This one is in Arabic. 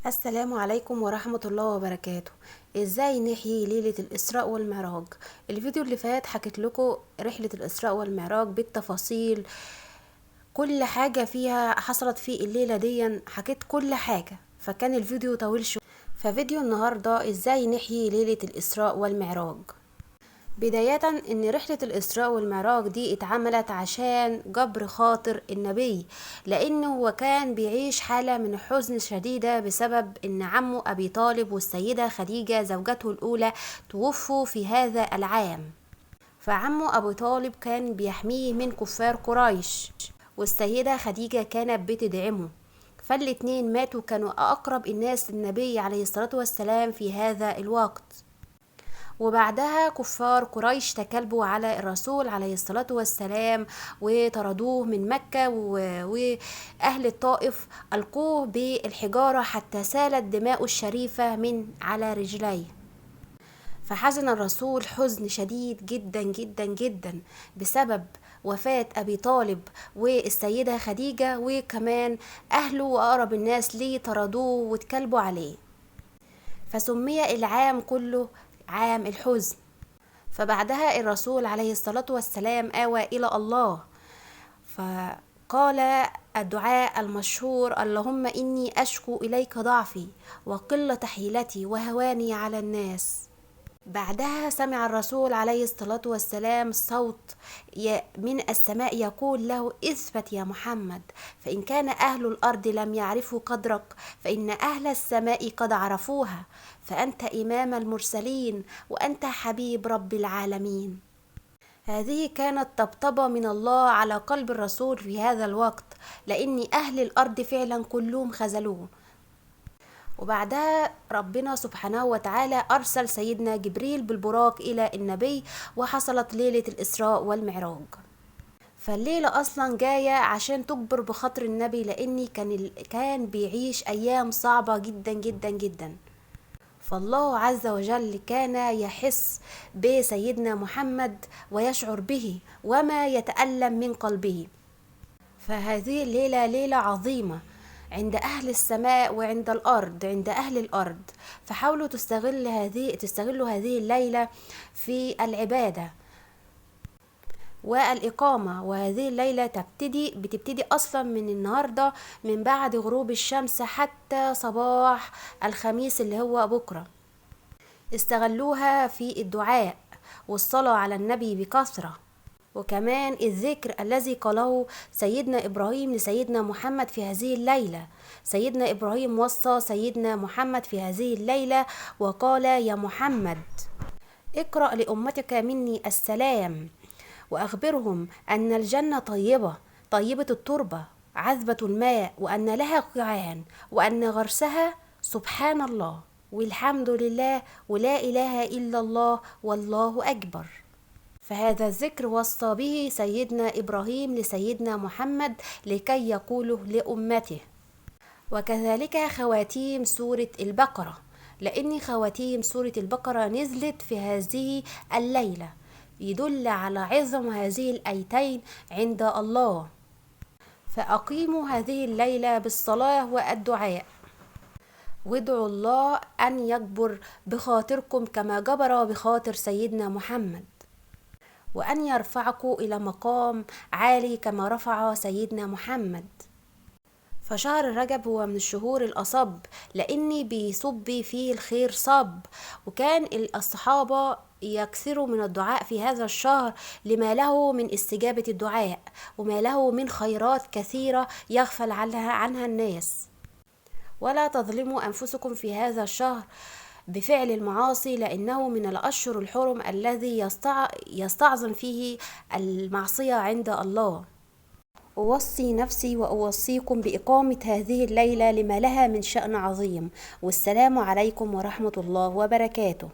السلام عليكم ورحمة الله وبركاته. ازاي نحيي ليلة الإسراء والمعراج؟ الفيديو اللي فات حكيت لكم رحلة الإسراء والمعراج بالتفاصيل، كل حاجة فيها حصلت في الليلة دي، حكيت كل حاجة، فكان الفيديو طويل شوية. ففيديو النهاردة ازاي نحيي ليلة الإسراء والمعراج. بداية ان رحلة الاسراء والمعراج دي اتعملت عشان جبر خاطر النبي، لانه هو كان بيعيش حالة من الحزن شديدة بسبب ان عمه ابي طالب والسيدة خديجة زوجته الاولى توفوا في هذا العام. فعمه ابو طالب كان بيحميه من كفار قريش، والسيدة خديجة كانت بتدعمه، فالاتنين ماتوا. كانوا اقرب الناس للنبي عليه الصلاة والسلام في هذا الوقت. وبعدها كفار قريش تكلبوا على الرسول عليه الصلاة والسلام وطردوه من مكة، وأهل الطائف ألقوه بالحجارة حتى سالت دماء الشريفة من على رجليه. فحزن الرسول حزن شديد جدا جدا جدا بسبب وفاة أبي طالب والسيدة خديجة، وكمان أهله وأقرب الناس ليه طردوه واتكلبوا عليه، فسمي العام كله عام الحزن. فبعدها الرسول عليه الصلاة والسلام آوى إلى الله، فقال الدعاء المشهور: اللهم إني أشكو إليك ضعفي وقلة حيلتي وهواني على الناس. بعدها سمع الرسول عليه الصلاة والسلام صوت من السماء يقول له: اثبت يا محمد، فإن كان أهل الأرض لم يعرفوا قدرك فإن أهل السماء قد عرفوها، فأنت إمام المرسلين وأنت حبيب رب العالمين. هذه كانت طبطبة من الله على قلب الرسول في هذا الوقت، لأن أهل الأرض فعلا كلهم خذلوه. وبعدها ربنا سبحانه وتعالى أرسل سيدنا جبريل بالبراق إلى النبي، وحصلت ليلة الإسراء والمعراج. فالليلة أصلا جاية عشان تجبر بخاطر النبي، لأن كان بيعيش أيام صعبة جدا جدا جدا. فالله عز وجل كان يحس بسيدنا محمد ويشعر به وما يتألم من قلبه. فهذه الليلة ليلة عظيمة عند أهل السماء وعند الأرض، عند أهل الأرض. فحاولوا تستغلوا هذه الليلة في العبادة والإقامة. وهذه الليلة بتبتدي أصلا من النهاردة، من بعد غروب الشمس حتى صباح الخميس اللي هو بكرة. استغلوها في الدعاء والصلاة على النبي بكثرة، وكمان الذكر الذي قاله سيدنا إبراهيم لسيدنا محمد في هذه الليلة. سيدنا إبراهيم وصى سيدنا محمد في هذه الليلة وقال: يا محمد، اقرأ لأمتك مني السلام، وأخبرهم أن الجنة طيبة، طيبة التربة، عذبة الماء، وأن لها قيعان، وأن غرسها سبحان الله والحمد لله ولا إله إلا الله والله أكبر. فهذا الذكر وصى به سيدنا إبراهيم لسيدنا محمد لكي يقوله لأمته. وكذلك خواتيم سورة البقرة، لأن خواتيم سورة البقرة نزلت في هذه الليلة، يدل على عظم هذه الآيتين عند الله. فأقيموا هذه الليلة بالصلاة والدعاء، وادعوا الله أن يجبر بخاطركم كما جبر بخاطر سيدنا محمد، وأن يرفعكم إلى مقام عالي كما رفع سيدنا محمد. فشهر رجب هو من الشهور الأصب، لأني بيصب فيه الخير صب، وكان الصحابة يكثروا من الدعاء في هذا الشهر لما له من استجابة الدعاء، وما له من خيرات كثيرة يغفل عنها الناس. ولا تظلموا أنفسكم في هذا الشهر بفعل المعاصي، لأنه من الأشهر الحرم الذي يستعظم فيه المعصية عند الله. أوصي نفسي وأوصيكم بإقامة هذه الليلة لما لها من شأن عظيم. والسلام عليكم ورحمة الله وبركاته.